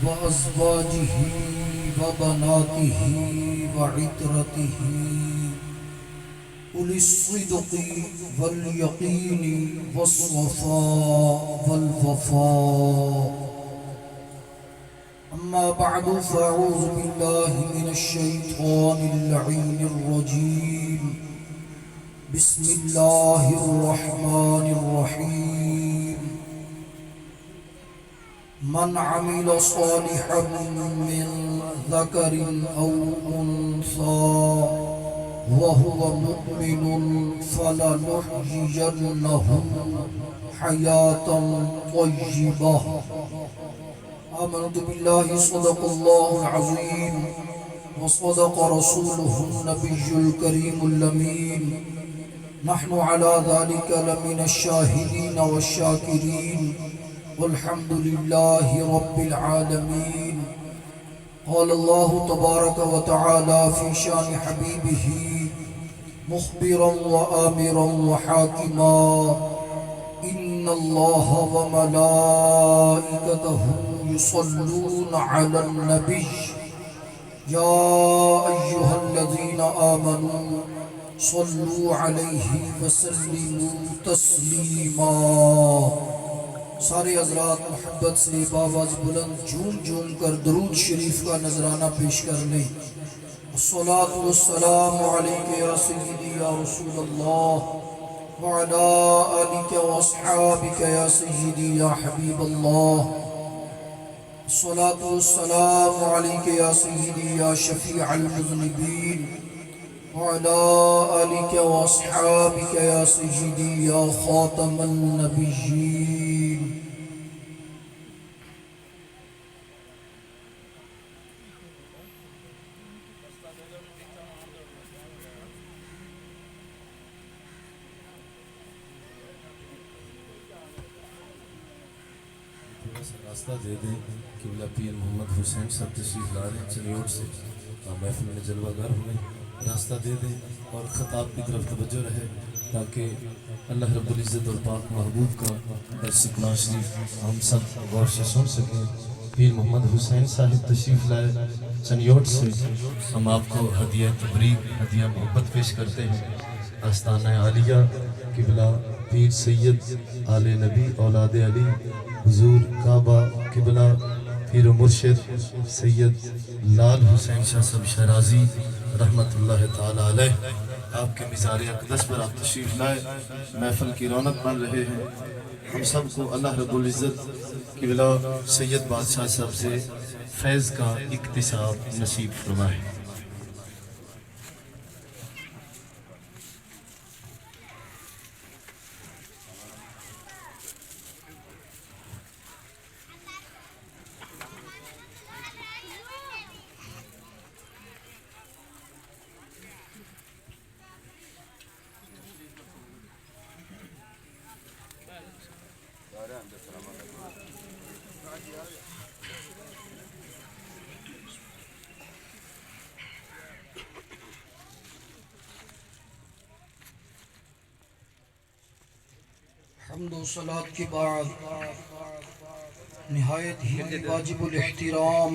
وأزواجه وبناته وعترته أولي الصدق واليقين والصفاء والوفاء. أما بعد فأعوذ بالله من الشيطان اللعين الرجيم. بسم الله الرحمن الرحيم. من عمل صالحا من ذكر أو أنثى وهو مؤمن فلنحيينه حياة طيبة. آمنت بالله صدق الله العظيم وصدق رسوله النبي الكريم الأمين. نحن على ذلك لمن الشاهدين والشاكرين والحمد لله رب العالمين. قال الله تبارك وتعالى في شان حبيبه مخبرا وآمرا وحاكما: إن الله وملائكته يصلون على النبي يا أيها الذين آمنوا صلوا عليه وسلموا تسلیما. سارے حضرات محبت سے باواز بلند جھوم جھوم کر درود شریف کا نذرانہ پیش کر لیں. الصلاة والسلام علیک یا سیدی یا رسول اللہ وعلی آلک واصحابک یا سیدی یا حبیب اللہ. الصلاة والسلام علیک یا سیدی یا شفیع المذنبین وعلى آلك وأصحابك يا سيدي يا خاتم النبيين. راستہ دے دیں قبلہ پیر محمد حسین صاحب تشریف لا رہے ہیں چنیوٹ سے. محفل میں جلوہ گر ہوئے. راستہ دے دیں اور خطاب کی طرف توجہ رہے تاکہ اللہ رب العزت اور پاک محبوب کا درس کلام شریف ہم سب غور سے سن سکیں. پیر محمد حسین صاحب تشریف لائے چنیوٹ سے. ہم آپ کو ہدیہ تبریک ہدیہ محبت پیش کرتے ہیں. آستانہ عالیہ قبلہ پیر سید آل نبی اولاد علی حضور کعبہ قبلہ پیر و مرشد سید لال حسین شاہ صاحب شیرازی رحمت اللہ تعالی علیہ آپ کے مزار اقدس پر آپ تشریف لائے. محفل کی رونق بن رہے ہیں. ہم سب کو اللہ رب العزت قبلہ سید بادشاہ صاحب سے فیض کا اکتساب نصیب فرمائے. حمد و صلاة کے بعد نہایت ہی واجب الاحترام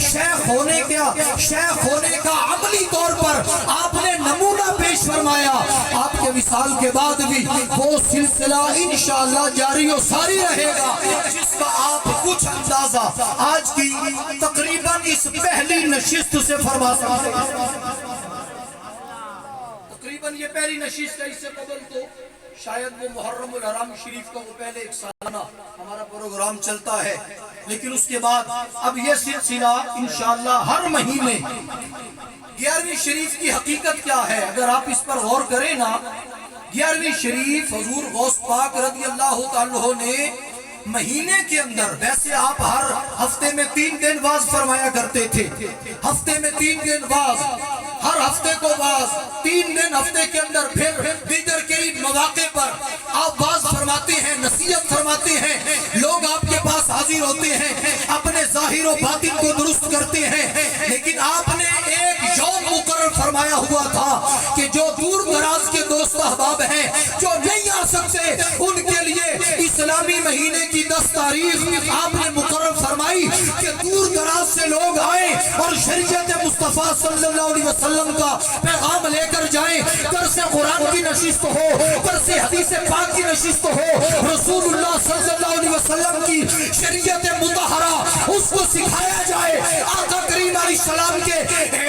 شیخ ہونے کا عملی طور پر آپ نے نمونہ پیش فرمایا، آپ کے وصال کے بعد بھی وہ سلسلہ انشاءاللہ جاری و ساری رہے گا، جس کا آپ کچھ اندازہ آج کی تقریباً اس پہلی نشست سے فرما سکتے ہیں۔ تقریباً یہ پہلی نشست ہے، اس سے قبل تو شاید وہ محرم الحرام شریف کا وہ پہلے ایک سالانہ ہمارا پروگرام چلتا ہے، لیکن اس کے بعد اب یہ سلسلہ انشاءاللہ ہر مہینے 11ویں شریف کی حقیقت کیا ہے اگر آپ اس پر غور کریں نا، 11ویں شریف حضور غوث پاک رضی اللہ تعالیٰ نے مہینے کے اندر، ویسے آپ ہر ہفتے میں 3 دن واز فرمایا کرتے تھے، ہفتے میں 3 دن واز، ہر ہفتے کو واز، 3 دن ہفتے کے اندر، پھر دیگر کئی مواقع پر آپ واز فرماتے ہیں، نصیحت فرماتے ہیں، لوگ آپ کے پاس حاضر ہوتے ہیں، اپنے ظاہر و باطن کو درست کرتے ہیں، لیکن آپ نے ایک یوم مقرر فرمایا ہوا تھا کہ جو دور دراز کے دوست احباب ہیں، جو نہیں آ سکتے، ان کے لیے اسلامی مہینے کی 10 تاریخ آپ نے مقرر فرمائی کہ دور دراز سے لوگ آئیں اور شریعت مصطفیٰ صلی اللہ علیہ وسلم کا پیغام لے کر جائیں، درس قرآن کی نشست ہو، درس حدیث پاک کی نشست ہو، رسول اللہ صلی اللہ علیہ وسلم کی شریعت مطہرہ اس کو سکھایا جائے، آقا کریم علیہ السلام کے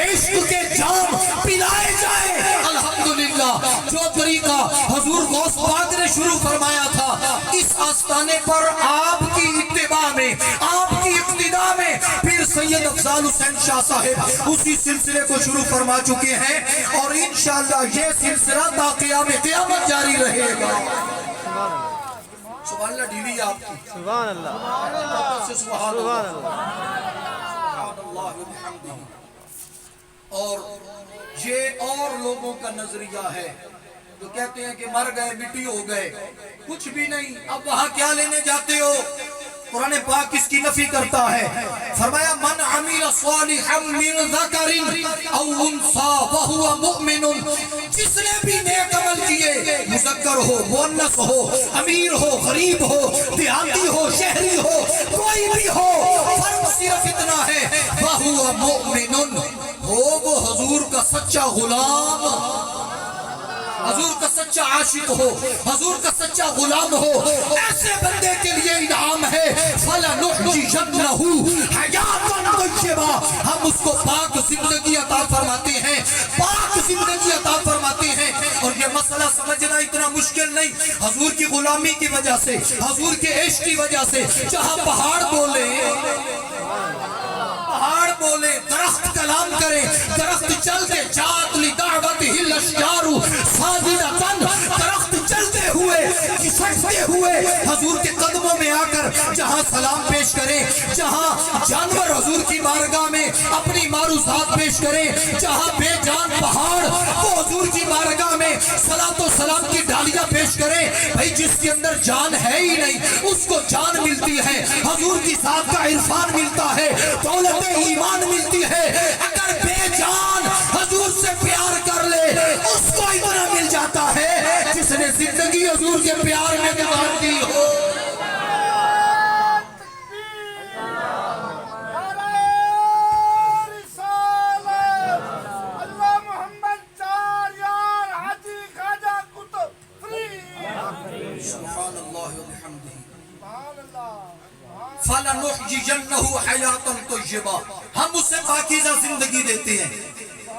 عشق کے جام پلائے جائے۔ الحمدللہ جو طریقہ حضور غوث پاک نے شروع فرمایا تھا، اس آستانے پر آپ کی اتباع میں، آپ کی اقتداء میں پھر سید افضال حسین شاہ صاحب اسی سلسلے کو شروع فرما چکے ہیں، اور انشاءاللہ یہ سلسلہ تا قیام قیامت جاری رہے گا۔ سبحان اللہ ڈیلی آپ کی، سبحان اللہ، سبحان اللہ، اور یہ اور لوگوں کا نظریہ ہے جو کہتے ہیں کہ مر گئے مٹی ہو گئے، کچھ بھی نہیں، اب وہاں کیا لینے جاتے ہو؟ قرآن پاک اس کی نفی کرتا ہے، فرمایا من عمل صالحا من ذکر او انثى وهو مؤمن، جس نے بھی نیک عمل کیے، مذکر ہو، مؤنث ہو، امیر ہو، غریب ہو، دیہاتی ہو، شہری ہو، کوئی بھی ہو، فرق صرف اتنا ہے وهو مؤمن، ہو وہ حضور کا سچا غلام، حضور کا سچا عاشق ہو، حضور کا سچا غلام ہو، ایسے بندے کے لیے انعام ہے فَلَنُحْجِيَنَّهُ حَيَاةً طَيِّبَةً، ہم اس کو پاک زندگی عطا فرماتے ہیں، پاک زندگی عطا فرماتے ہیں۔ اور یہ مسئلہ سمجھنا اتنا مشکل نہیں، حضور کی غلامی کی وجہ سے، حضور کے عشق کی وجہ سے، جہاں پہاڑ بولے، درخت کلام کرے، درخت چلتے، جات لدعوتہ الاشجار ساجدۃ، درخت چلتے ہوئے، کھسکتے ہوئے حضور کے قدموں میں آ کر جہاں سلام پیش کرے، جہاں جانور حضور کی بارگاہ میں اپنی معروضات پیش کرے، جہاں بے جان پہاڑ وہ حضور کی بارگاہ میں صلاۃ و سلام کی ڈالیاں پیش کرے، بھئی جس کے اندر جان ہے ہی نہیں اس کو جان ملتی ہے، حضور کی ذات کا عرفان ملتا ہے، دولت ایمان ملتی ہے، اگر بے جان حضور سے پیار کر لے اس کو اتنا مل جاتا ہے جس نے زندگی حضور کے پیار میں گزار دی ہو۔ سبحان اللہ و بحمدہ، فَلَنُحْجِيَنَّهُ حَيَاةً طَيِّبَةً، ہم اسے پاکیزہ زندگی دیتے ہیں۔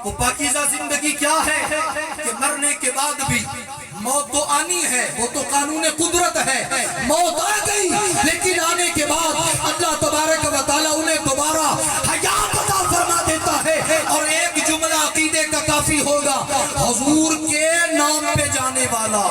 وہ پاکیزہ زندگی کیا ہے کہ مرنے کے بعد بھی موت تو آنی ہے، وہ تو قانون قدرت ہے، موت آ گئی لیکن آنے کے بعد اللہ تبارک و تعالیٰ انہیں دوبارہ حیات عطا فرما دیتا ہے۔ اور ایک جملہ عقیدے کا کافی ہوگا، حضور کے نام پہ جانے والا،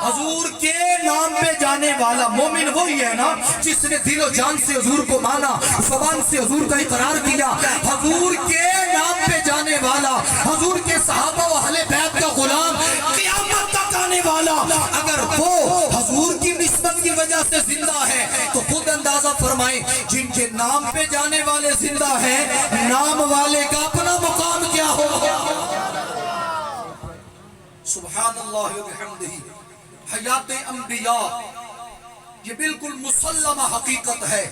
حضور کے نام پہ جانے والا مومن وہی ہے نا جس نے دل و جان سے حضور کو مانا، زبان سے حضور کا اقرار کیا، حضور کے نام پہ جانے والا، حضور کے صحابہ و اہل بیت کا غلام، قیامت تک آنے والا۔ اگر وہ حضور کی نسبت کی وجہ سے زندہ ہے تو خود اندازہ فرمائیں جن کے نام پہ جانے والے زندہ ہیں، نام والے کا اپنا مقام کیا ہوگا۔ سبحان اللہ و بحمدہ، حیات انبیاء یہ بالکل مسلمہ حقیقت ہے۔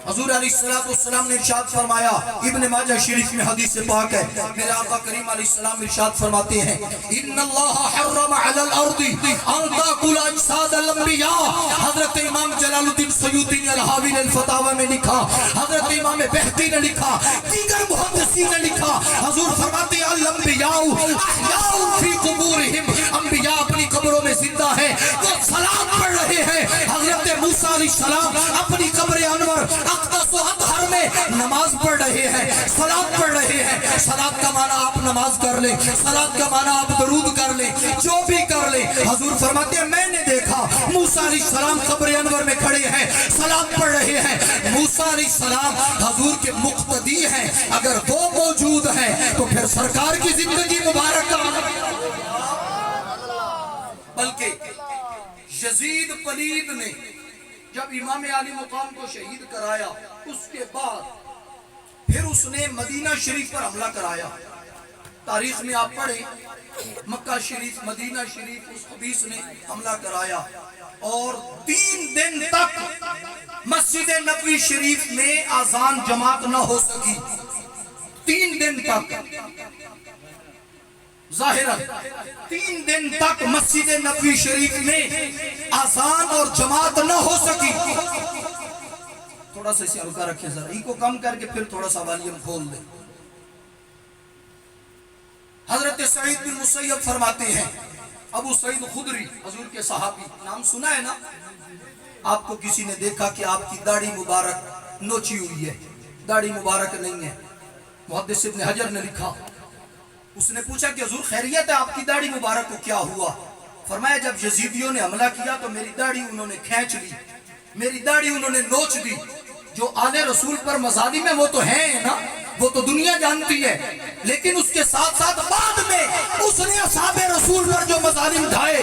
حضور علیہ السلام نے ارشاد فرمایا، ابن ماجہ شریف میں حدیث پاک ہے، میرے آقا کریم علیہ السلام ارشاد فرماتے ہیں، ان اللہ حرم علی الارض ان تاکل اجساد الانبیاء۔ حضرت امام جلال الدین سیوطی نے الحاوی الفتاوی میں لکھا، حضرت امام بہقی نے لکھا، دیگر محدثین نے لکھا، حضور فرماتے ہیں الانبیاء احیاء فی قبورہم، انبیاء اپنی قبروں میں زندہ ہیں، وہ صلاۃ پڑھ رہے ہیں۔ حضرت موسیٰ علیہ السلام اپنی قبر انور اقدس و اطہر میں نماز پڑھ رہے ہیں، صلاۃ پڑھ رہے ہیں۔ صلاۃ کا معنی آپ نماز کر لیں، صلاۃ کا معنی آپ درود کر لیں، جو بھی کر لیں۔ حضور فرماتے ہیں میں نے دیکھا موسیٰ علیہ السلام قبر انور میں کھڑے ہیں، صلاۃ پڑھ رہے ہیں۔ موسیٰ علیہ السلام حضور کے مقتدی ہیں، اگر وہ موجود ہیں تو پھر سرکار کی زندگی مبارک بلکہ یزید پلید نے جب امام علی مقام کو شہید کرایا، اس کے بعد پھر اس نے مدینہ شریف پر حملہ کرایا۔ تاریخ میں آپ پڑھیں، مکہ شریف، مدینہ شریف، اس خبیث نے حملہ کرایا اور 3 دن تک مسجد نبوی شریف میں اذان جماعت نہ ہو سکی۔ 3 دن تک ظاہراً 3 دن تک مسجد نبوی شریف میں اذان اور جماعت نہ ہو سکی۔ تھوڑا سا اسے ہلکا رکھیں ذرا، ان کو کم کر کے پھر تھوڑا سا والیوم کھول دیں۔ حضرت سعید بن مسیب فرماتے ہیں، ابو سعید خدری حضور کے صحابی، نام سنا ہے نا؟ آپ کو کسی نے دیکھا کہ آپ کی داڑھی مبارک نوچی ہوئی ہے، داڑھی مبارک نہیں ہے۔ محدث ابن حجر نے لکھا، اس نے پوچھا کہ حضور خیریت ہے، آپ کی داڑھی مبارک کو کیا ہوا؟ فرمایا جب یزیدیوں نے حملہ کیا تو میری داڑھی انہوں نے کھینچ لی، میری داڑھی انہوں نے نوچ دی۔ جو آل رسول پر مظالم ہے وہ تو ہیں نا، وہ تو دنیا جانتی ہے، لیکن اس کے ساتھ ساتھ بعد میں اس نے اصحاب رسول پر جو مظالم ڈھائے۔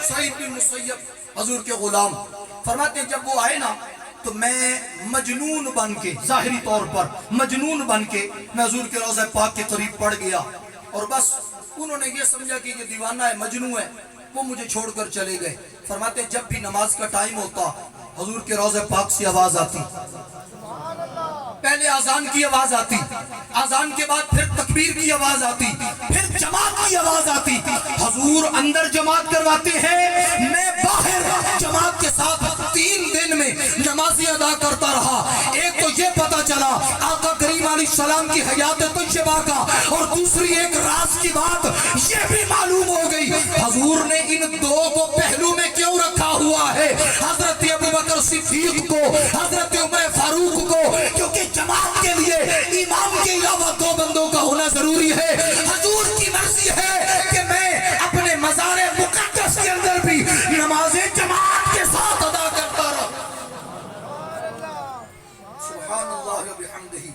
سعید بن مسیب حضور کے غلام فرماتے ہیں جب وہ آئے نا تو میں مجنون بن کے، ظاہری طور پر مجنون بن کے میں حضور کے روضہ پاک کے قریب پڑ گیا، اور بس انہوں نے یہ سمجھا کہ یہ دیوانہ ہے، مجنون ہے، وہ مجھے چھوڑ کر چلے گئے۔ فرماتے ہیں جب بھی نماز کا ٹائم ہوتا حضور کے روضہ پاک سے آواز آتی، پہلے اذان کی آواز آتی، اذان کے بعد پھر تکبیر کی آواز آتی، پھر جماعت کی آواز آتی۔ حضور اندر جماعت کرواتے ہیں، میں باہر جماعت کے ساتھ 3 دن میں نمازی ادا کرتا رہا۔ ایک تو یہ پتا چلا آقا کریم علیہ السلام کی حیات طیبہ کا، اور دوسری ایک راز کی بات یہ بھی معلوم ہو گئی، حضور نے ان 2 کو پہلو میں کیوں رکھا ہوا ہے، حضرت ابوبکر صدیق کو، حضرت عمر فاروق کو، کیونکہ جماعت کے لیے امام کے علاوہ 2 بندوں کا ہونا ضروری ہے۔ حضور کی مرضی ہے کہ میں اپنے مزار مقدس کے اندر بھی نمازیں جماعت کے ساتھ ادا کرتا رہا۔ سبحان اللہ و بحمدہ۔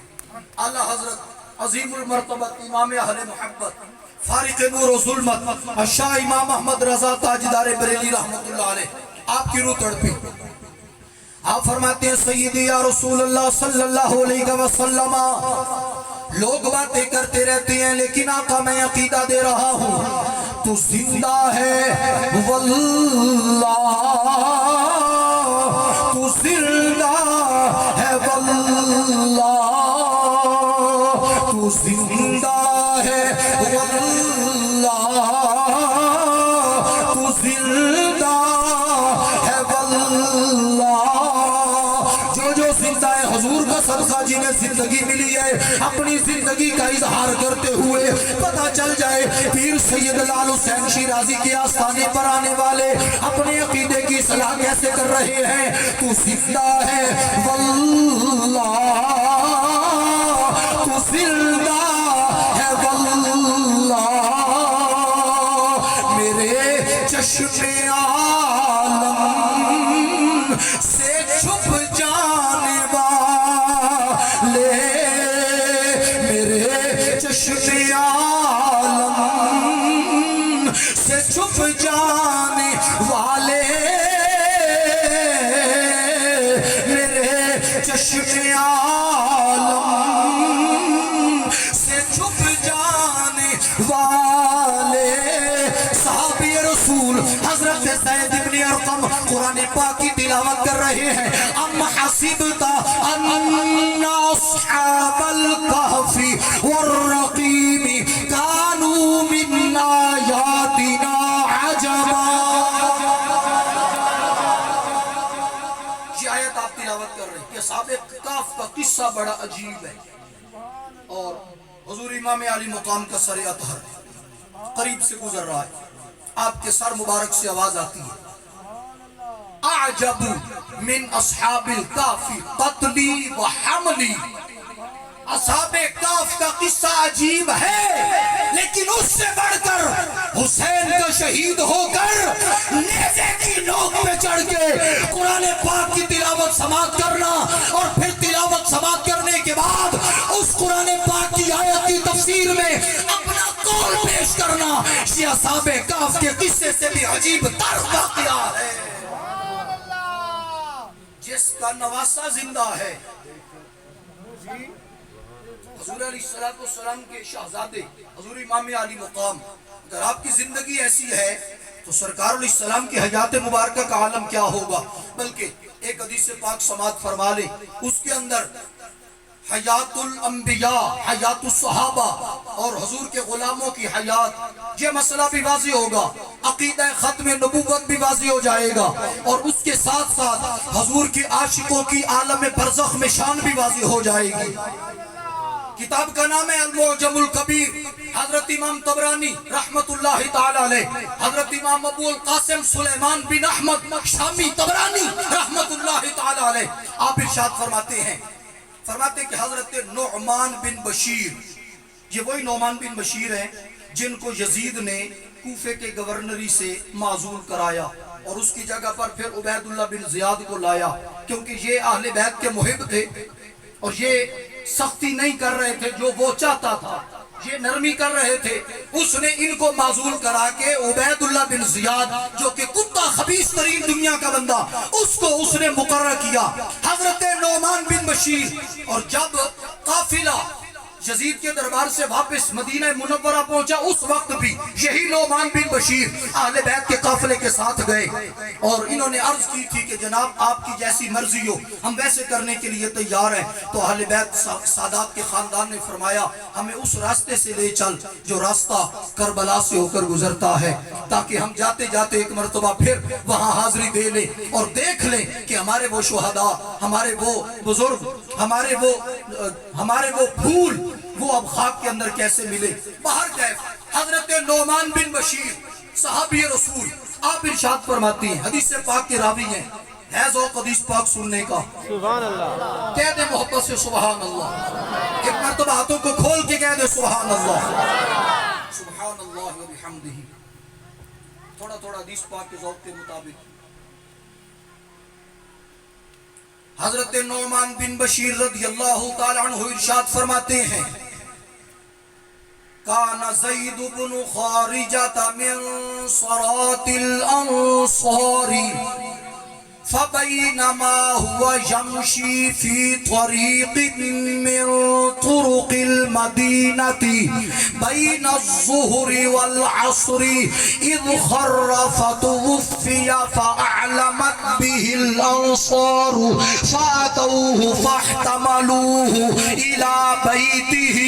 اعلیٰ حضرت عظیم المرتبت امام اہل محبت فارق نور و ظلمت شاہ امام احمد رضا تاجدار بریلی رحمت اللہ علیہ، آپ کی روح تڑپی۔ آپ فرماتے ہیں سیدی یا رسول اللہ صلی اللہ علیہ وسلم، لوگ باتیں کرتے رہتے ہیں لیکن آقا میں عقیدہ دے رہا ہوں تو زندہ ہے واللہ، تو زندہ ہے واللہ، تو زندہ ہے واللہ، تو زندہ ہے واللہ۔ جو زندہ ہے حضور کا صدقہ جنہیں زندگی ملی ہے، اپنی زندگی کا اظہار کرتے ہوئے پتہ چل جائے پیر سید لال حسین شیرازی کے آستانے پر آنے والے اپنے عقیدے کی اصلاح کیسے کر رہے ہیں۔ تو زندہ ہے واللہ، تو زندہ ہے واللہ، میرے چشم عالم سے چھپ جانے والے، میرے چشم عالم سے چھپ جانے والے، میرے چشم عالم سے چھپ جانے والے، صحابی رسول حضرت زید بن ارقم رقم قرآن پاک کی تلاوت کر رہے ہیں. ام حسبت ان اصحاب الکہف والرقیم کانوا من آیاتنا عجبا. یہ آیت آپ تلاوت کر رہے ہیں کہ اصحاب کہف کا قصہ بڑا عجیب ہے اور حضور امام علی مقام کا سر اطہر قریب سے گزر رہا ہے. آپ کے سر مبارک سے آواز آتی ہے اعجب من اصحاب الکہف قتلی و حملی. اصحاب کہف کا قصہ عجیب ہے لیکن اس سے بڑھ کر حسین کا شہید ہو کر نیزے کی نوک پہ چڑھ کے قرآن پاک کی تلاوت سماعت کرنا اور پھر تلاوت سماعت کرنے کے بعد اس قرآن پاک کی آیت کی تفسیر میں اپنا قول پیش کرنا یہ اصحاب کہف کے قصے سے بھی عجیب تر واقعہ ہے. جس کا نواسہ زندہ ہے حضور علیہ السلام کے شہزادے حضور امام علی مقام. اگر آپ کی زندگی ایسی ہے تو سرکار علیہ السلام کی حیات مبارکہ کا عالم کیا ہوگا. بلکہ ایک حدیث پاک سماعت فرما لے, اس کے اندر حیات الانبیاء, حیات الصحابہ اور حضور کے غلاموں کی حیات, یہ مسئلہ بھی واضح ہوگا. عقیدہ ختم نبوت بھی واضح ہو جائے گا اور اس کے ساتھ ساتھ حضور کی عاشقوں کی عالم برزخ میں شان بھی واضح ہو جائے گی. کتاب کا نام ہے المعجم الکبیر. حضرت امام طبرانی رحمت اللہ تعالی علیہ, حضرت امام ابو القاسم سلیمان بن احمد شامی طبرانی رحمت اللہ تعالی علیہ, آپ ارشاد فرماتے ہیں کہ حضرت نعمان بن بشیر, یہ وہی نعمان بن بشیر ہیں جن کو یزید نے کوفے کے گورنری سے معزول کرایا اور اس کی جگہ پر پھر عبید اللہ بن زیاد کو لایا, کیونکہ یہ اہل بیت کے محب تھے اور یہ سختی نہیں کر رہے تھے جو وہ چاہتا تھا, یہ نرمی کر رہے تھے. اس نے ان کو معزول کرا کے عبید اللہ بن زیاد جو کہ کتا خبیث ترین دنیا کا بندہ, اس کو اس نے مقرر کیا حضرت نعمان بن بشیر. اور جب قافلہ یزید کے دربار سے واپس مدینہ منورہ پہنچا اس وقت بھی یہی نعمان بن بشیر اہل بیت کے قافلے کے ساتھ گئے اور انہوں نے عرض کی تھی کہ جناب آپ کی جیسی مرضی ہو ہم ویسے کرنے کے لیے تیار ہیں. تو اہل بیت سادات کے خاندان نے فرمایا ہمیں اس راستے سے لے چل جو راستہ کربلا سے ہو کر گزرتا ہے, تاکہ ہم جاتے جاتے ایک مرتبہ پھر وہاں حاضری دے لیں اور دیکھ لیں کہ ہمارے وہ شہداء, ہمارے وہ بزرگ, ہمارے وہ پھول وہ اب خاک کے اندر کیسے ملے. باہر کیف حضرت نعمان بن بشیر صحابی رسول, آپ ارشاد فرماتی ہیں, حدیث پاک کے راوی ہیں, ہے ذوق حدیث پاک سننے کا, سبحان اللہ, کہہ دے محبت سے سبحان اللہ, ایک مرتبہ ہاتھوں کو کھول کے کہہ دے سبحان اللہ, سبحان اللہ و بحمدہ. تھوڑا تھوڑا حدیث پاک کے ذوق کے مطابق حضرت نعمان بن بشیر رضی اللہ تعالی عنہ ارشاد فرماتے ہیں کان زید بن خارجہ من صرات الانصار فبينما هو يمشي في طريق من طرق المدينة بين الظهر والعصر إذ خر فتوفي فأعلمت به الأنصار فأتوه فاحتملوه إلى بيته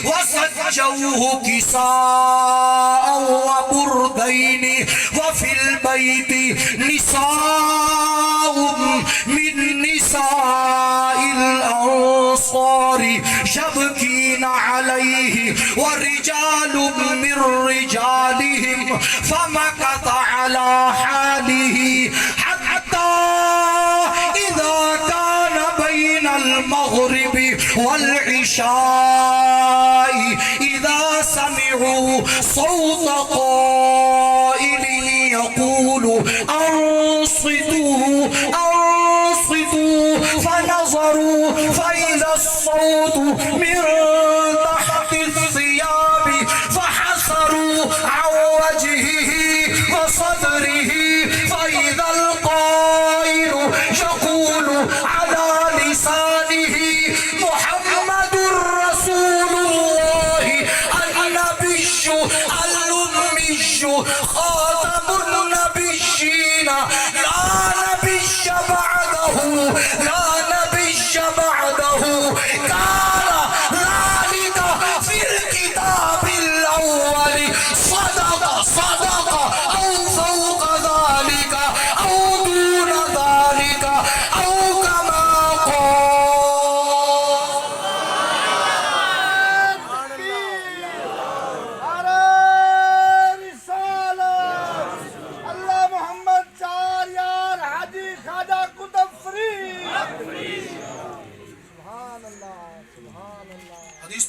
وسجوه كساء وبردين وفي البيت نساء من نساء الأنصار يبكين عليه ورجال من رجالهم فمكث على حاله حتى إذا كان بين المغرب والعشاء إذا سمعوا صوت قائل يقول أنصتوا أنصتوا فنظروا فإذا الصوت من تحت الثياب فحسروا عن وجهه وصدره فإذا القائل يقول على لسانه محمد رسول الله النبي الأمي خاتم النبيين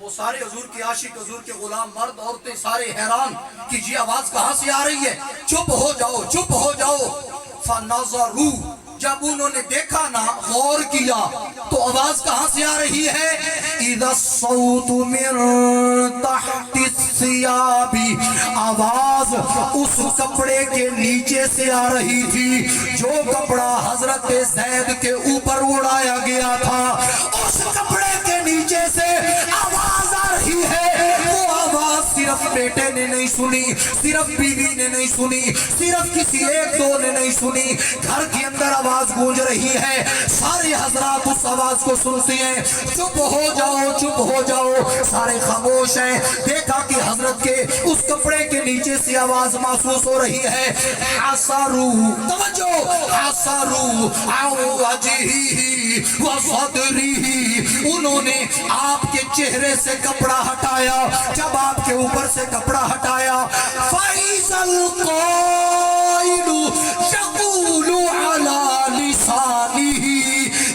وہ سارے حضور کے عاشق، حضور کے غلام، مرد عورتیں سارے حیران کہ یہ آواز کہاں سے آ رہی ہے، چپ ہو جاؤ چپ ہو جاؤ۔ فَنَظَرُوا، جب انہوں نے دیکھا نا، غور کیا تو آواز کہاں سے آ رہی ہے، اِذَا الصَّوْتُ مِن تَحْتِ الثِّيَابِ، آواز اس کپڑے کے نیچے سے آ رہی تھی جو کپڑا حضرت زید کے اوپر اڑایا گیا تھا، اس کپڑے کے نیچے سے آواز آ رہی ہے۔ وہ آواز صرف بیٹے نے نہیں سنی، صرف بیوی نے نہیں سنی، صرف کسی ایک دو نے نہیں سنی، گھر کے اندر آواز گونج رہی ہے، سارے حضرات اس آواز کو سنتے ہیں۔ چپ ہو جاؤ چپ ہو جاؤ، سارے خاموش ہیں۔ دیکھا کہ حضرت کے اس کپڑے کے نیچے سے آواز محسوس ہو رہی ہے۔ حَصَرُوا، توجہ، حَصَرُوا عَنْ وَجْهِهِ وَصَدْرِهِ، انہوں نے آپ کے چہرے سے کپڑا ہٹایا۔ جب آپ کے اوپر سے کپڑا ہٹایا، فَإِذَا الْقَائِلُ يَقُولُ عَلَى لِسَانِهِ،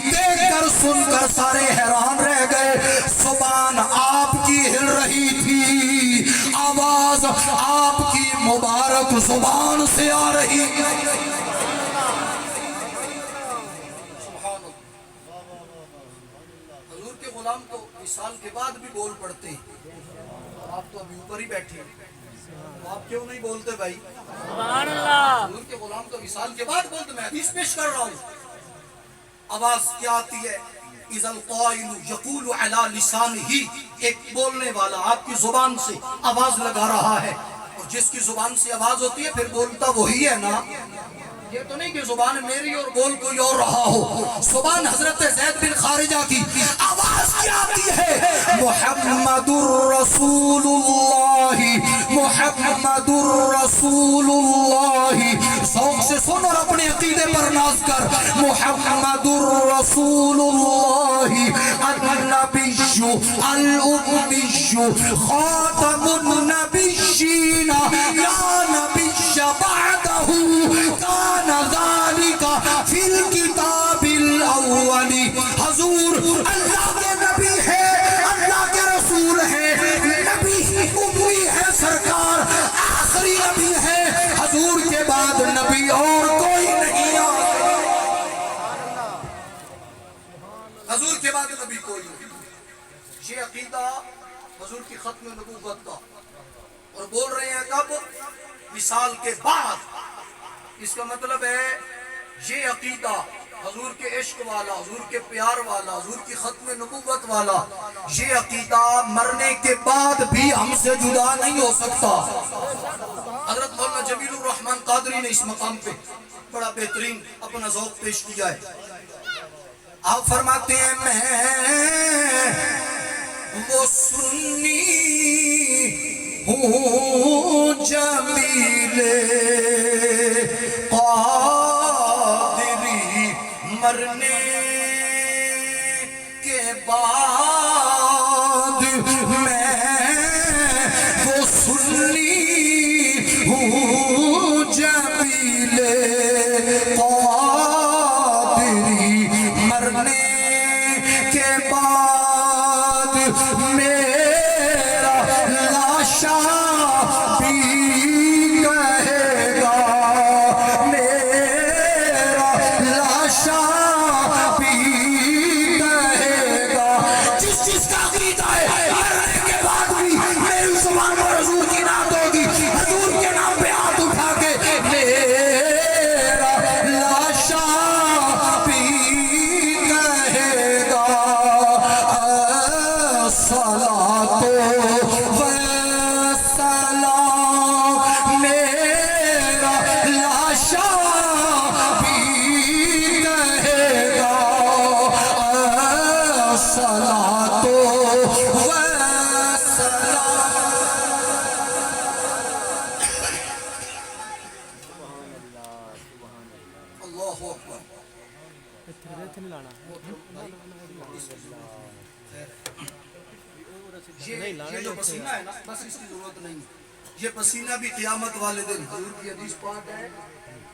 دیکھ کر سن کر سارے حیران رہ گئے۔ زبان آپ کی ہل رہی تھی، آواز آپ کی مبارک زبان سے آ رہی۔ حضور کے غلام تو وصال کے بعد بھی بول پڑتے ہیں، آپ تو ابھی اوپر ہی بیٹھے ہیں، آپ کیوں نہیں بولتے بھائی؟ سبحان اللہ۔ حضور کے غلام تو وصال کے بعد بولتے، میں حدیث پیش کر رہا ہوں۔ آواز کیا آتی ہے، اِذَا الْقَائِلُ يَقُولُ عَلَى لِسَانِهِ، ایک بولنے والا آپ کی زبان سے آواز لگا رہا ہے، اور جس کی زبان سے آواز ہوتی ہے پھر بولتا وہی ہے نا، یہ تو نہیں کہ زبان میری اور بول کوئی اور رہا ہو۔ زبان حضرت زید بن خارجہ کی، آواز کیا آتی ہے، محمد الرسول اللہ، محمد الرسول اللہ، ذوق سے سن اور اپنے عقیدے پر ناز کر، محمد الرسول اللہ، النبی الأمی، خاتم النبیین، لا نبی بعدہ، کان ذالک فی الکتاب الاول۔ حضور اللہ کے نبی ہے، اللہ کے رسول ہے، نبی امی ہے، سرکار آخری نبی ہے، حضور کے بعد نبی اور کوئی نہیں آیا، حضور کے بعد نبی کوئی نہیں۔ یہ عقیدہ حضور کی ختم نبوت کا، اور بول رہے ہیں کب، وصال کے بعد۔ اس کا مطلب ہے یہ عقیدہ حضور کے عشق والا، حضور کے پیار والا، حضور کی ختم نبوت والا، یہ عقیدہ مرنے کے بعد بھی ہم سے جدا نہیں ہو سکتا۔ حضرت مولانا جمیل الرحمن قادری نے اس مقام پہ بڑا بہترین اپنا ذوق پیش کیا ہے۔ آپ فرماتے ہیں، میں وہ سنی ہوں جمیل قادری، مرنے کے بعد میں وہ سنی ہوں جمیل قادری، مرنے کے بعد میرا لاشا بھی کہے گا، میرا لاشا بھی کہے گا، جس جس کا عقیدہ ہے مرنے کے بعد بھی میری زبان پر حضور کی نعت ہوگی، حضور کے نام پہ ہاتھ اٹھا کے میرا لاشا بھی کہے گا، الصلاۃ والسلام، میرا لاشا بھی کہے گا، الصلاۃ والسلام۔ اللہ اکبر۔ یہ جو پسینہ ہے نا، بس اس کی ضرورت نہیں، یہ پسینہ بھی قیامت والے دن، حضور کی حدیث پاک ہے،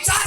4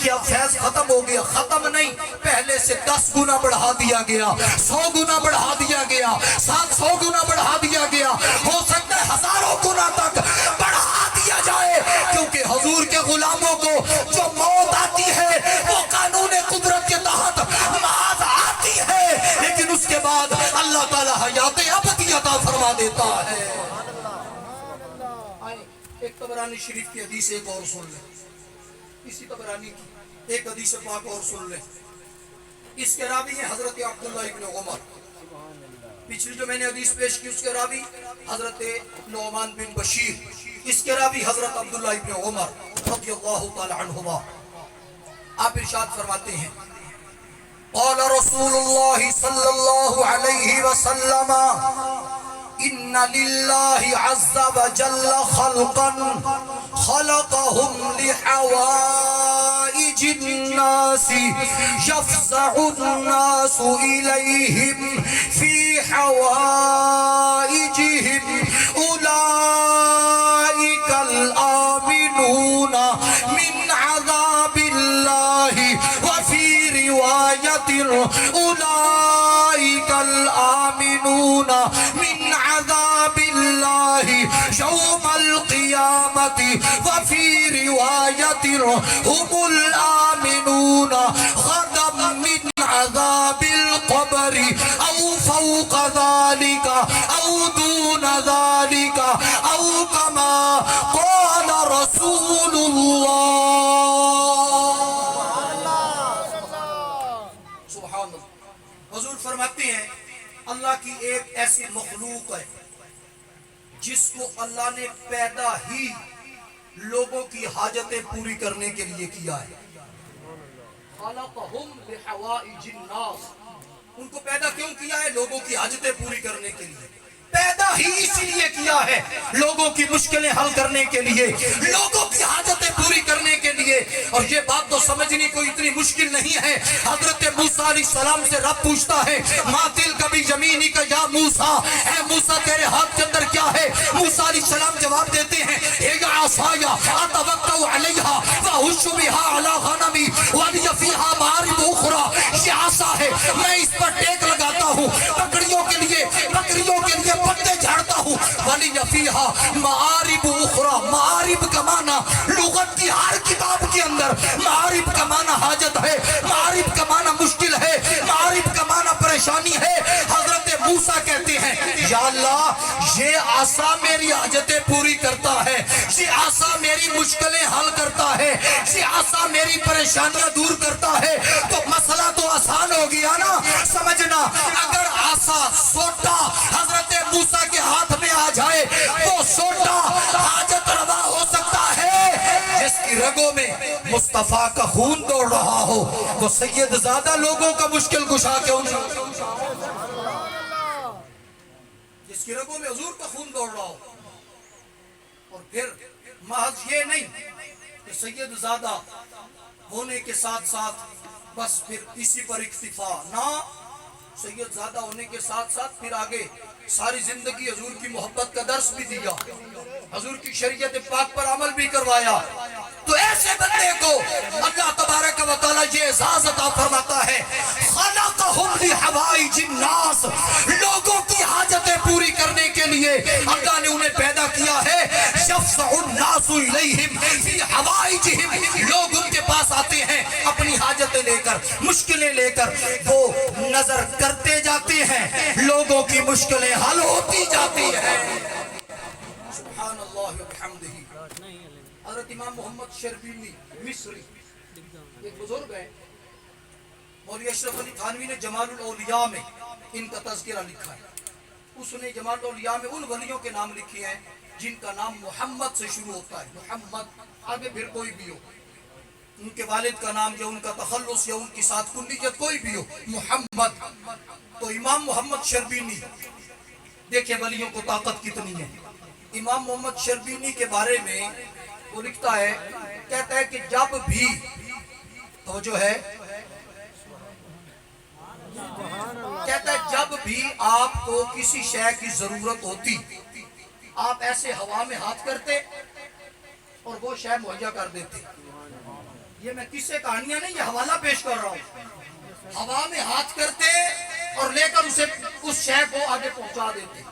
کہ اب فیض ختم ہو گیا، ختم نہیں، پہلے سے 10 گنا بڑھا دیا گیا، 100 گنا بڑھا دیا گیا، 700 گنا بڑھا دیا گیا، ہو سکتا ہے ہزاروں گنا تک بڑھا دیا جائے، کیونکہ حضور کے غلاموں کو جو موت آتی ہے وہ قانون قدرت کے تحت محض آتی ہے، لیکن اس کے بعد اللہ تعالیٰ حیات ابدی عطا فرما دیتا ہے۔ ایک طبرانی شریف کی حدیث ایک اور سن لیں، اسی طبرانی کی ایک حدیث پاک اور سن لیں۔ اس کے راوی ہیں حضرت عبداللہ ابن عمر، پچھلی جو میں نے حدیث پیش کی اس کے راوی حضرت نعمان بن بشیر، اس کے راوی حضرت عبداللہ ابن عمر رضی اللہ تعالی عنہما۔ آپ ارشاد فرماتے ہیں قال رسول اللہ صلی اللہ علیہ وسلم ان للہ عز وجل خلقا خلقهم لحوائج الناس يفزع الناس إليهم في حوائجهم أولئك الآمنون من عذاب الله وفي رواية أولئك الآمنون من عذاب الله يوم القيامة وفي رواية هم الآمنون غدا من عذاب القبر أو فوق ذلك أو دون ذلك أو كما قال رسول الله۔ سبحان اللہ۔ حضور فرماتے ہیں اللہ کی ایک ایسی مخلوق ہے جس کو اللہ نے پیدا ہی لوگوں کی حاجتیں پوری کرنے کے لیے کیا ہے۔ خلقہم لحوائج الناس، ان کو پیدا کیوں کیا ہے؟ لوگوں کی حاجتیں پوری کرنے کے لیے۔ پیدا ہی اسی لیے کیا ہے، لوگوں کی مشکلیں حل کرنے کے لیے، لوگوں کی حاجتیں پوری کرنے کے لیے۔ اور یہ بات تو سمجھنی کوئی اتنی مشکل نہیں ہے۔ حضرت موسیٰ علیہ السلام سے رب پوچھتا ہے ما تلک بیمینک کا یا موسیٰ، اے موسیٰ تیرے ہاتھ کے اندر کیا ہے؟ موسیٰ علیہ السلام جواب دیتے ہیں ہی عصایا اتوکل علیہا واہش بہا علی غنمی ولی فیہا معارب اخری، یہ عصا ہے، میں اس پر ٹیک لگاتا ہوں، بکریوں کے لیے پتے جھاڑتا ہوں، ولی فیہا معارب اخری، معارب کا معنی لغت کی ہر کتاب کے اندر معارب کا معنی حاجت ہے، معارب کا معنی مشکل ہے، معارب کا معنی پریشانی ہے۔ حضرت موسیٰ کہتے ہیں یا اللہ یہ عصا میری حاجتیں پوری کرتا ہے، یہ عصا میری مشکلیں حل کرتا ہے، یہ عصا میری پریشانیاں دور کرتا ہے، تو مسئلہ تو آسان ہو گیا نا۔ سمجھنا اگر عصا سوٹا حضرت موسیٰ کے ہاتھ میں آ جائے تو سوٹا حاجت روا ہو سکتا ہے۔ جس کی رگوں میں مصطفیٰ کا خون دوڑ رہا ہو وہ سید زادہ لوگوں کا مشکل کشا کیوں نہیں؟ جس کی رگوں میں حضور کا خون دوڑ رہا ہو، اور پھر محض یہ نہیں کہ سید زادہ ہونے کے ساتھ ساتھ بس پھر اسی پر اکتفا نہ، سید زادہ ہونے کے ساتھ ساتھ پھر آگے ساری زندگی حضور کی محبت کا درس بھی دیا، حضور کی شریعت پاک پر عمل بھی کروایا۔ تو ایسے بندے کو اللہ تبارک و تعالی یہ اعزاز عطا فرماتا ہے خلقہم لحوائج الناس، لوگوں کی حاجتیں پوری کرنے کے لیے اللہ نے انہیں پیدا کیا ہے۔ یفزع الناس الیہم فی حوائجہم، لوگ ان کے پاس آتے ہیں اپنی حاجتیں لے کر، مشکلیں لے کر، وہ نظر کرتے جاتے ہیں، لوگوں کی مشکلیں حل ہوتی جاتی ہیں۔ سبحان اللہ وبحمدہ۔ حضرت امام محمد شربینی مصری ایک بزرگ ہے، مولوی اشرف علی تھانوی نے جمال الاولیاء میں ان کا تذکرہ لکھا ہے۔ اس نے جمال الاولیاء میں ان ولیوں کے نام لکھے ہیں جن کا نام محمد سے شروع ہوتا ہے، محمد، آگے پھر کوئی بھی ہو، ان کے والد کا نام یا ان کا تخلص یا ان کی ساتھ کنیت کوئی بھی ہو، محمد۔ تو امام محمد شربینی، دیکھیں ولیوں کو طاقت کتنی ہے۔ امام محمد شربینی کے بارے میں وہ لکھتا ہے، کہتا ہے کہ جب بھی توجہ ہے، کہتا ہے جب بھی آپ کو کسی شے کی ضرورت ہوتی آپ ایسے ہوا میں ہاتھ کرتے اور وہ شے مہیا کر دیتے. یہ میں قصے کہانیاں نہیں، یہ حوالہ پیش کر رہا ہوں. ہوا میں ہاتھ کرتے اور لے کر اسے اس شے کو آگے پہنچا دیتے.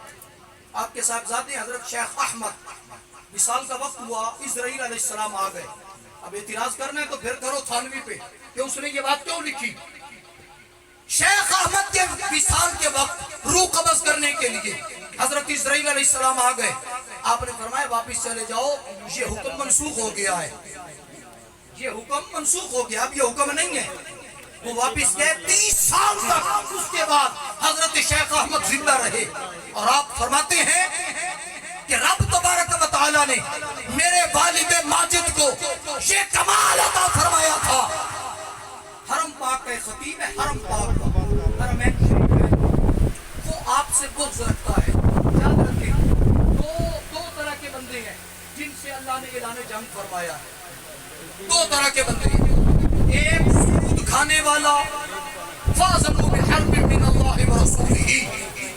آپ کے صاحبزادے حضرت شیخ احمد، وصال کا وقت ہوا، اسرائیل علیہ السلام آ گئے. اب اعتراض کرنا ہے تو پھر کرو تھانوی پہ کہ اس نے یہ بات کیوں لکھی. شیخ احمد کے وصال کے وقت روح قبض کرنے کے لیے حضرت اسرائیل علیہ السلام آ گئے. آپ نے فرمایا واپس چلے جاؤ، یہ حکم منسوخ ہو گیا ہے، یہ حکم منسوخ ہو گیا، اب یہ حکم نہیں ہے. وہ واپس گئے. 30 سال تک اس کے بعد حضرت شیخ احمد زندہ رہے. اور آپ فرماتے ہیں کہ رب تبارک و تعالی نے میرے والد ماجد کو یہ کمال عطا فرمایا تھا. حرم پاک کا خطیب ہے، حرم پاک کا حرمین شریف ہے، وہ آپ سے بغض رکھتا ہے. یاد رکھیں، دو طرح کے بندے ہیں جن سے اللہ نے اعلان جنگ فرمایا. دو طرح کے بندے ہیں. ایک سود کھانے والا، فَاذَنُوا بِحَرْبٍ مِّنَ اللَّهِ وَرَسُولِهِ،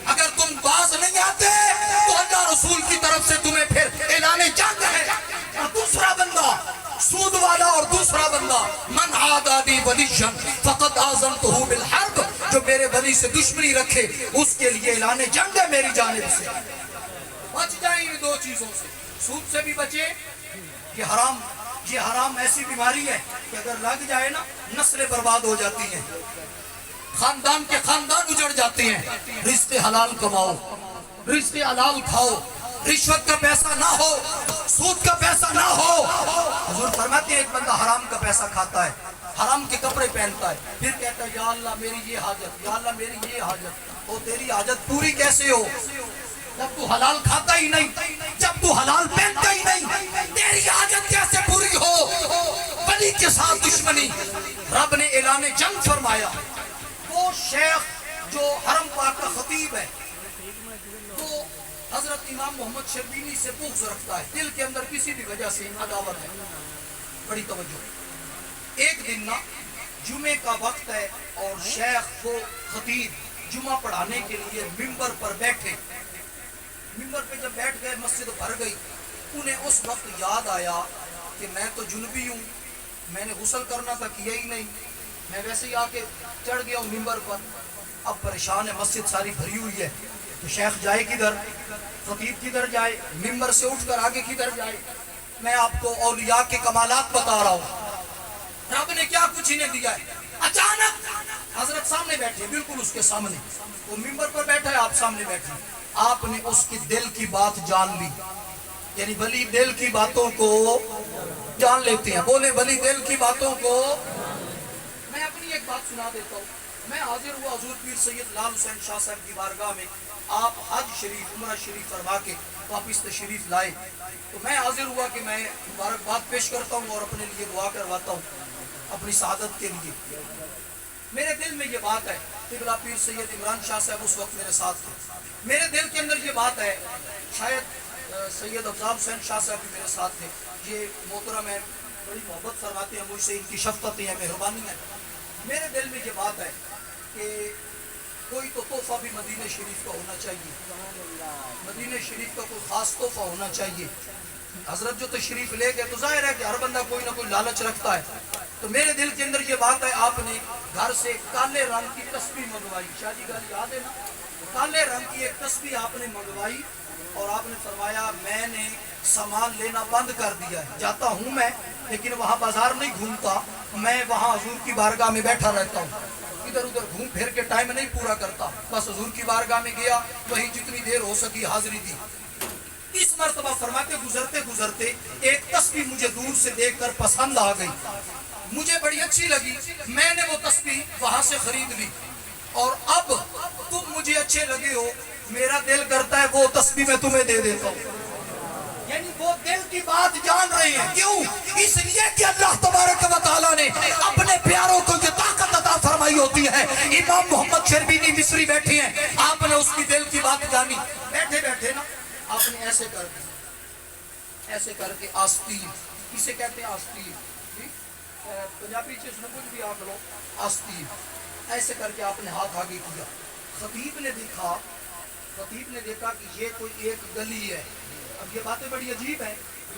اگر تم باز نہیں آتے تو اللہ رسول کی طرف سے تمہیں پھر اعلان جنگ ہے. اور دوسرا بندہ سود والا، اور دوسرا بندہ من عادى بي وليا فقد آذنته بالحرب، جو میرے ولی سے دشمنی رکھے اس کے لیے اعلان جنگ ہے میری جانب سے. بچ جائیں ان دو چیزوں سے. سود سے بھی بچے. یہ حرام ایسی بیماری ہے کہ اگر لگ جائے نا نسلیں برباد ہو جاتی ہیں، خاندان کے خاندان اجڑ جاتے ہیں. رزق حلال کماؤ، رزق حلال کھاؤ، رشوت کا پیسہ نہ ہو، سود کا پیسہ نہ ہو. حضور فرماتے ہیں ایک بندہ حرام کا پیسہ کھاتا ہے، حرام کے کپڑے پہنتا ہے، پھر کہتا ہے یا اللہ میری یہ حاجت، یا اللہ میری یہ حاجت. وہ تیری حاجت پوری کیسے ہو جب تو حلال کھاتا ہی نہیں، جب تو حلال پہنتا ہی نہیں؟ تیری حاجت کیسے پوری ہو؟ ولی کے ساتھ دشمنی. رب نے اعلان جنگ فرمایا. وہ شیخ جو حرم پاک کا خطیب ہے وہ حضرت امام محمد شربینی سے بغض رکھتا ہے، دل کے اندر کسی بھی وجہ سے عداوت ہے. بڑی توجہ. ایک دن نا جمعے کا وقت ہے اور شیخ کو خطیب جمعہ پڑھانے کے لیے ممبر پر بیٹھے. ممبر پہ جب بیٹھ گئے مسجد بھر گئی. انہیں اس وقت یاد آیا کہ میں تو جنبی ہوں، میں نے غسل کرنا تھا کیا ہی نہیں، میں ویسے ہی آ کے چڑھ گیا ہوں ممبر پر. اب پریشان ہے، مسجد ساری بھری ہوئی ہے، تو شیخ جائے کدھر، خطیب کدھر جائے، ممبر سے اٹھ کر آگے کدھر جائے. میں آپ کو اولیاء کے کمالات بتا رہا ہوں. رب نے کیا کچھ انہیں دیا ہے. اچانک حضرت سامنے بیٹھے، بالکل اس کے سامنے، وہ ممبر پر بیٹھا ہے، آپ سامنے بیٹھے. آپ نے اس کی دل کی بات جان لی. یعنی ولی دل کی باتوں کو جان لیتے ہیں. بولے ولی دل کی باتوں کو. میں اپنی ایک بات سنا دیتا ہوں. میں حاضر ہوا حضور پیر سید لال حسین شاہ صاحب کی بارگاہ میں. آپ حج شریف، عمرہ شریف فرما کے واپس تشریف لائے، تو میں حاضر ہوا کہ میں مبارکباد پیش کرتا ہوں اور اپنے لیے دعا کرواتا ہوں اپنی سعادت کے لیے. میرے دل میں یہ بات ہے، قبلہ پیر سید عمران شاہ صاحب اس وقت میرے ساتھ تھے. میرے دل کے اندر یہ بات ہے، شاید سید افضال حسین شاہ صاحب بھی میرے ساتھ تھے. یہ محترم ہے، بڑی محبت فرماتے ہیں مجھ سے، ان کی شفقتیں ہیں، مہربانی ہے. میرے دل میں یہ بات ہے کہ کوئی تو تحفہ بھی مدینہ شریف کا ہونا چاہیے، مدینہ شریف کا کوئی خاص تحفہ ہونا چاہیے. حضرت جو تشریف لے گئے تو ظاہر ہے کہ ہر بندہ کوئی نہ کوئی لالچ رکھتا ہے. تو میرے دل کے اندر یہ بات ہے، آپ نے گھر سے کالے رنگ کی تسبیح منگوائی. شاہ جی گل یاد ہے نا، کالے رنگ کی ایک تسبیح آپ نے منگوائی اور آپ نے فرمایا میں نے سامان لینا بند کر دیا ہے. جاتا ہوں میں لیکن وہاں بازار نہیں گھومتا، میں وہاں حضور کی بارگاہ میں بیٹھا رہتا ہوں. ادھر ادھر گھوم پھر کے ٹائم نہیں پورا کرتا، بس حضور کی بارگاہ میں گیا، وہیں جتنی دیر ہو سکی حاضری دی. اس مرتبہ فرماتے گزرتے گزرتے ایک تسبیح مجھے دور سے دیکھ کر پسند آ گئی، مجھے بڑی اچھی لگی. میں نے وہ تسبیح وہاں سے خرید لی اور اب تم مجھے اچھے لگے ہو، میرا دل کرتا ہے وہ تسبیح میں تمہیں دے دیتا ہوں. یعنی وہ دل کی بات جان رہے ہیں. کیوں؟ اس لیے کہ اللہ تبارک و تعالیٰ نے اپنے پیاروں کو یہ طاقت عطا فرمائی ہوتی ہے. امام محمد شربینی مصری بیٹھے ہیں، آپ نے اس کی دل کی بات جانی. بیٹھے بیٹھے نا آپ نے ایسے کر دیا، ایسے کر کے آستین، اسے کہتے ہیں آستین، پنجابی چیز میں کچھ بھی آپ لو، آستین. ایسے کر کے آپ نے ہاتھ آگے کیا. خطیب نے دیکھا کہ یہ کوئی ایک گلی ہے. اب یہ باتیں بڑی عجیب ہیں.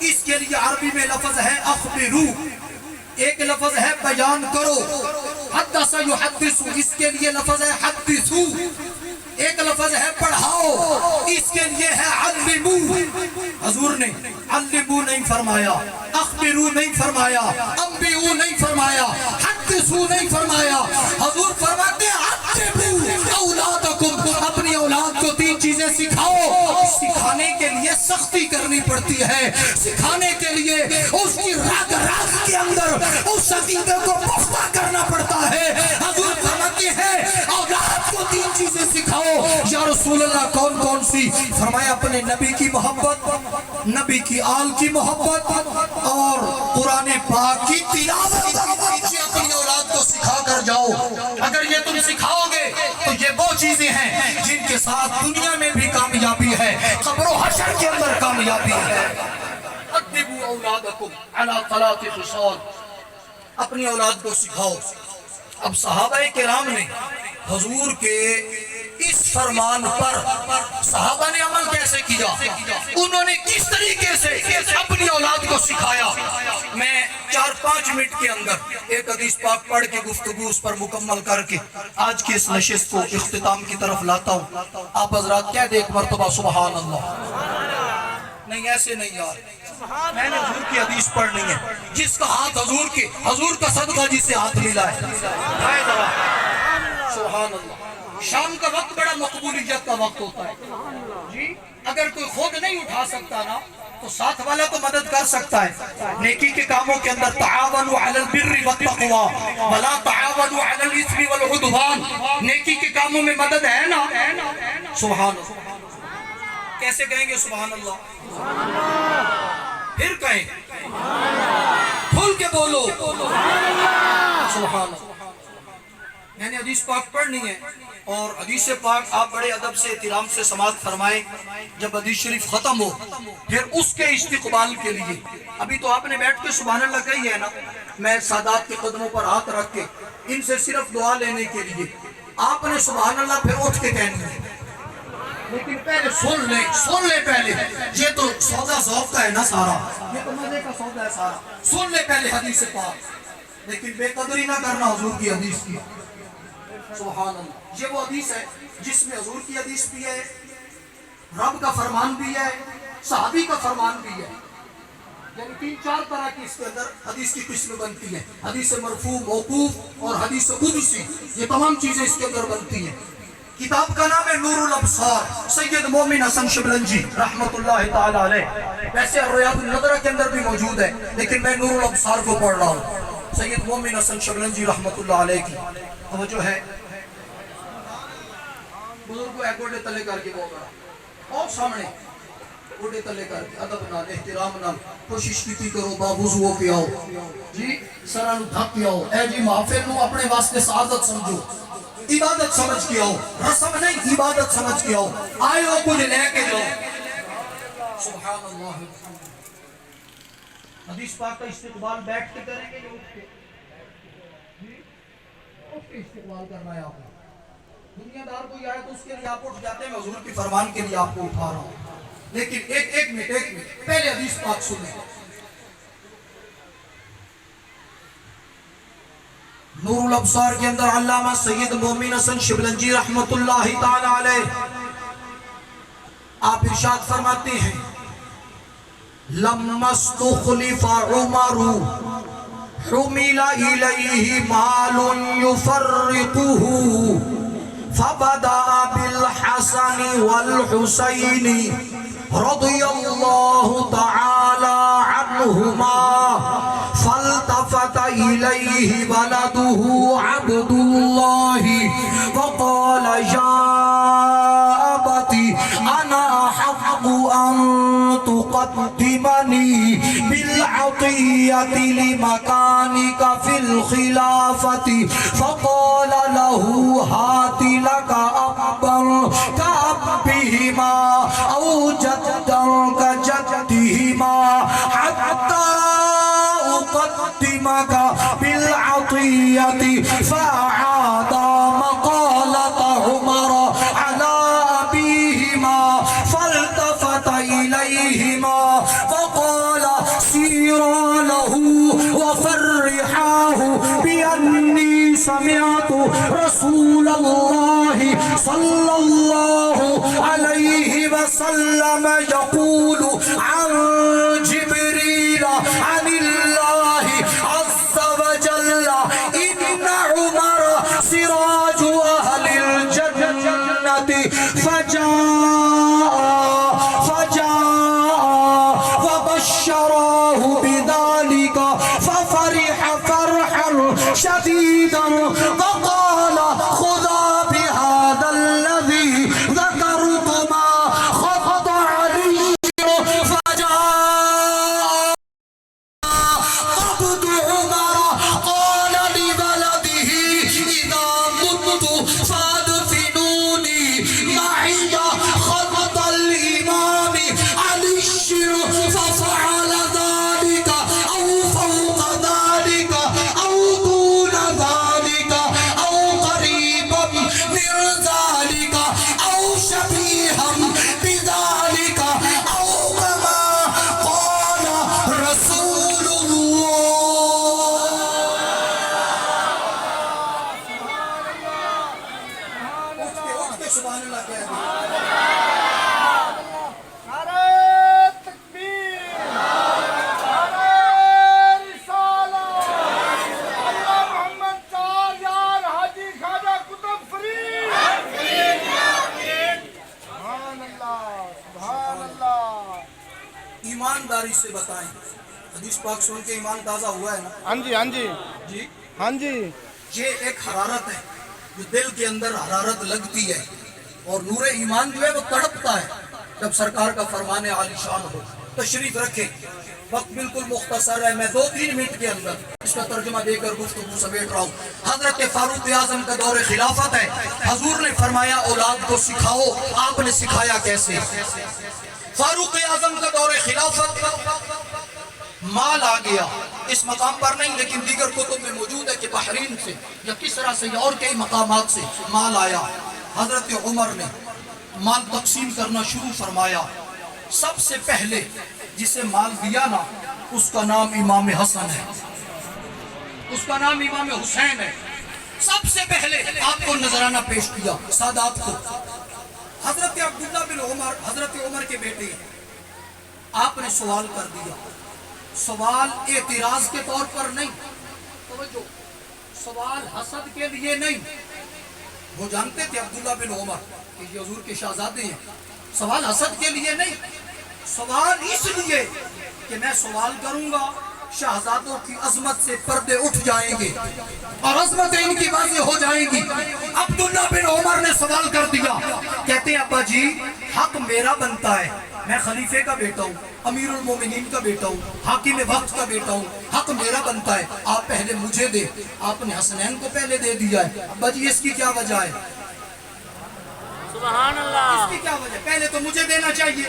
اس کے لیے عربی میں لفظ ہے اخبرو، ایک لفظ ہے بیان کرو، حدث یحدث اس کے لیے لفظ ہے حدثو، ایک لفظ ہے پڑھاؤ، اس کے لیے ہے علمو۔ حضور نے علمو نہیں فرمایا، اخبرو نہیں فرمایا، انبئو نہیں فرمایا، حدثو نہیں فرمایا، حضور فرماتے ہیں علمو اولادکم، اپنی اولاد کو تین چیزیں سکھاؤ۔ سکھانے کے لیے سختی کرنی پڑتی ہے، سکھانے کے لیے اس کی رگ رگ کے اندر اس عقیدے کو پختہ کرنا پڑتا ہے۔ حضور فرماتے ہیں اولاد کو تین چیزیں سکھاؤ۔ یا رسول اللہ کون کون سی؟ فرمایا اپنے نبی کی محبت، نبی کی آل کی محبت اور قرآن پاک کی تلاوت اپنی اولاد کو سکھا کر جاؤ۔ اگر یہ تم سکھاؤ گے تو یہ وہ چیزیں ہیں جن کے ساتھ دنیا میں بھی کامیابی ہے، قبر و حشر کے اندر کامیابی ہے۔ ادبوا اولادکم علی ثلاث خصال، اپنی اولاد کو سکھاؤ۔ اب صحابہ کرام نے حضور کے اس فرمان پر صحابہ نے عمل کیسے کیا، انہوں نے کس طریقے سے اپنی اولاد کو سکھایا۔ میں 4-5 منٹ کے اندر ایک حدیث پاک پڑھ کے گفتگو اس پر مکمل کر کے آج کی اس نشست کو اختتام کی طرف لاتا ہوں۔ آپ حضرات کہہ دیں ایک مرتبہ سبحان اللہ۔ نہیں ایسے نہیں یار، میں نے حضور کی حدیث پڑھنی ہے، جس کا ہاتھ حضور کا صدقہ جسے ہاتھ ملا ہے، سبحان اللہ۔ شام کا وقت بڑا مقبولیت کا وقت ہوتا ہے جی، اگر کوئی خود نہیں اٹھا سکتا نا تو ساتھ والا تو مدد کر سکتا ہے۔ نیکی کے کاموں کے اندر تعاونوا علی البر والتقوی ولا تعاونوا علی الاثم والعدوان، نیکی کے کاموں میں مدد ہے نا، سبحان اللہ۔ کیسے کہیں گے سبحان اللہ؟ پھر کہیں، کھل کے بولو سبحان اللہ۔ میں نے حدیث پاک پڑھنی ہے اور حدیث پاک آپ بڑے ادب سے احترام سے سماعت فرمائیں۔ جب حدیث شریف ختم ہو پھر اس کے استقبال کے لیے، ابھی تو آپ نے بیٹھ کے سبحان اللہ کہی ہے نا، میں سادات کے قدموں پر ہاتھ رکھ کے ان سے صرف دعا لینے کے لیے آپ نے سبحان اللہ پھر اٹھ کے کہنی ہے، لیکن پہلے سن لے پہلے، یہ تو سودا ذوق کا ہے نا سارا، یہ تو مزے کا سودا ہے سارا، سن لے پہلے حدیث پاک، لیکن بے قدری نہ کرنا حضور کی حدیث کی، سبحان اللہ۔ یہ وہ حدیث ہے جس میں حضور کی حدیث بھی ہے، رب کا فرمان بھی ہے، صحابی کا فرمان بھی ہے، یعنی 3-4 طرح کی اس کے اندر حدیث کی قسم بنتی ہیں، حدیث مرفوع، موقوف اور حدیث قدسی، یہ تمام چیزیں اس کے اندر بنتی ہیں۔ کتاب کا نام ہے نور الابصار، سید مومن حسن شبلنجی رحمت اللہ تعالی علیہ، ویسے ریاض النظرہ کے اندر بھی موجود ہے لیکن میں نور الابصار کو پڑھ رہا ہوں، سید مومن حسن شبلنجی رحمت اللہ علیہ کی توجہ ہے۔ بزرگ کو ایک گوڑے تلے کر کے بول رہا اور سامنے گوڑے تلے کر کے ادب نال احترام نال کوشش کیتی کرو باوضو ہو کے آؤ جی، سرانو دھک کے آؤ، اے جی محفل نو اپنے واسطے سعادت سمجھو، عبادت سمجھ کے آؤ، رسم نہیں عبادت سمجھ کے آؤ، آئے ہو کچھ لے کے جاؤ، سبحان اللہ۔ حدیث پاک کا استقبال بیٹھ کے کریں گے یا اٹھ کے؟ اٹھ کے استقبال کرنا ہے آپ کو، دنیا دار کوئی آئے تو اس کے لیے آپ اٹھ جاتے ہیں، میں حضور کی فرمان کے لیے آپ کو اٹھا رہا ہوں، لیکن ایک منٹ پہلے حدیث پاک سنیں۔ نور الابصار کے اندر علامہ سید مومن حسن شبلنجی رحمت اللہ تعالی علیہ آپ ارشاد فرماتے ہیں، لما استخلف عمر حمل الیہ مال یفرقه فبدأ بالحسن والحسین رضی اللہ تعالی عنہما فالتفت إليه ولده عبد الله وقال يا أبت أنا أحق أن تقدمني بالعطية لمكانك في الخلافة فقال له هات لك أبا كأبهما أو جدا كجدهما حتى أقدمك بالعطية فأعاد مقالة عمر على أبيهما فالتفت إليهما فقال سمعت رسول اللہ صلی اللہ علیہ وسلم یقول عن جبریل عن اللہ عز وجل ان عمر سراج اہل الجنت فجاء وبشراه بذلك ففرح فرحا شديدا وقال خذا بهذا الذي ذكرتما خط علي فجاء قبض عمر قال لبلده إذا مت فادفنوني معي خط الإمام علي ففعل ذلك أو فوق ذلك أو دون ذلك أو قريبا من ذلك أو شبيها بذلك أو كما قال رسول الله سبحان اللہ کہہ دیں ایمانداری سے بتائیں حدیث پاک سن کے ایمان تازہ ہوا ہے نا ہاں جی ہاں جی جی ہاں جی یہ ایک حرارت ہے جو دل کے اندر حرارت لگتی ہے اور نور ایمان جو ہے وہ تڑپتا ہے جب سرکار کا فرمان عالی شان ہو. تشریف رکھیں, وقت بالکل مختصر ہے, میں 2-3 منٹ کے اندر اس کا ترجمہ دے کر گفتگو سمیٹ رہا ہوں. حضرت فاروق اعظم کا دور خلافت ہے. حضور نے فرمایا اولاد کو سکھاؤ, آپ نے سکھایا کیسے؟ فاروق اعظم کا دور خلافت, مال آ گیا, اس مقام پر نہیں لیکن دیگر کتب میں موجود ہے کہ بحرین سے یا کسرا سے یا اور کئی مقامات سے مال آیا. حضرت عمر نے مال تقسیم کرنا شروع فرمایا. سب سے پہلے جسے مال دیا نا اس کا نام امام حسن ہے, اس کا نام امام حسین ہے. سب سے پہلے آپ کو نذرانہ پیش کیا سادات کو. حضرت عبداللہ بن عمر حضرت عمر کے بیٹے ہیں. آپ نے سوال کر دیا, سوال اعتراض کے طور پر نہیں, توجہ, سوال حسد کے لیے نہیں. وہ جانتے تھے عبداللہ بن عمر کہ یہ حضور کے شہزادے ہیں. سوال حسد کے لیے نہیں, سوال اس لیے کہ میں سوال کروں گا شہزادوں کی عظمت سے پردے اٹھ جائیں گے اور عظمت ان کی واضح ہو جائے گی. عبداللہ بن عمر نے سوال کر دیا, کہتے ہیں ابا جی حق میرا بنتا ہے, میں خلیفے کا بیٹا ہوں, امیر المومنین کا بیٹا ہوں, حاکم وقت کا بیٹا ہوں, حق میرا بنتا ہے, آپ پہلے مجھے دے. آپ نے حسنین کو پہلے دے دیا ہے. ابا جی اس کی کیا وجہ ہے؟ سبحان اللہ. اس کی کیا وجہ؟ پہلے تو مجھے دینا چاہیے.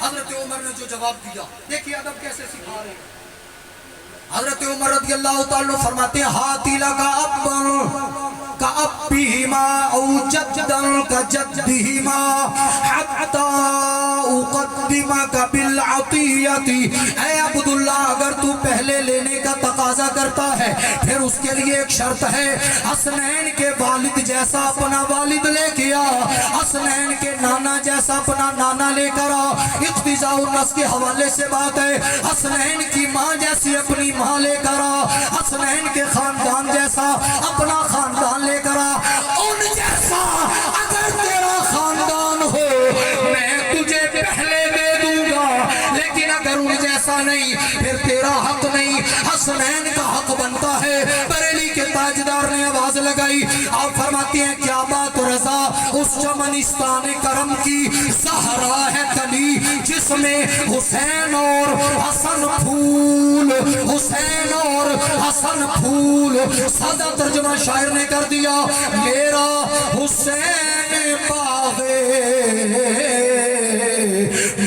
حضرت عمر نے جو جواب دیا دیکھیے ادب کیسے سکھا رہے ہیں. حضرت عمر رضی اللہ تعالیٰ فرماتے ہیں ہاتھی لگا ابا کا ابیہما او جدن کا جدہما حتی اقدمک بالعطیتی. اے عبداللہ اگر تو پہلے لینے کا تقاضا کرتا ہے پھر اس کے لیے ایک شرط ہے, حسنین کے والد جیسا اپنا والد لے کے آ, حسنین کے نانا جیسا اپنا نانا لے کر آ. اقتضاء النص کے حوالے سے بات ہے, حسنین کی ماں جیسی اپنی ماں لے کر آ, حسنین کے خاندان جیسا اپنا خاندان لے کر آ. ان جیسا اگر تیرا خاندان ہو میں تجھے پہلے دے دوں گا, لیکن اگر ان جیسا نہیں پھر تیرا حق نہیں, حسنین کا حق بنتا ہے. بریلی کے تاجدار نے آواز لگائی. آپ فرماتی ہیں کیا بات رضا, اس چمنستان کرم کی زہرا ہے کلی جس میں حسین اور حسن پھول, حسین اور حسن پھول. سادہ ترجمہ شاعر نے کر دیا, میرا حسین باغ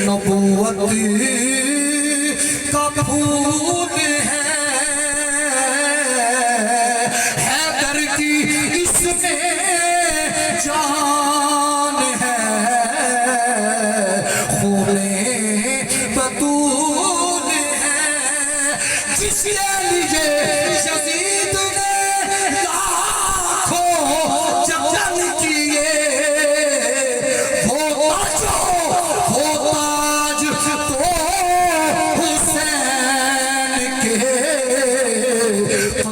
نبوت کا پھول ہے, حیدر کی اس میں جان ہے, خون بطول ہے, جس کے لیے یزید نے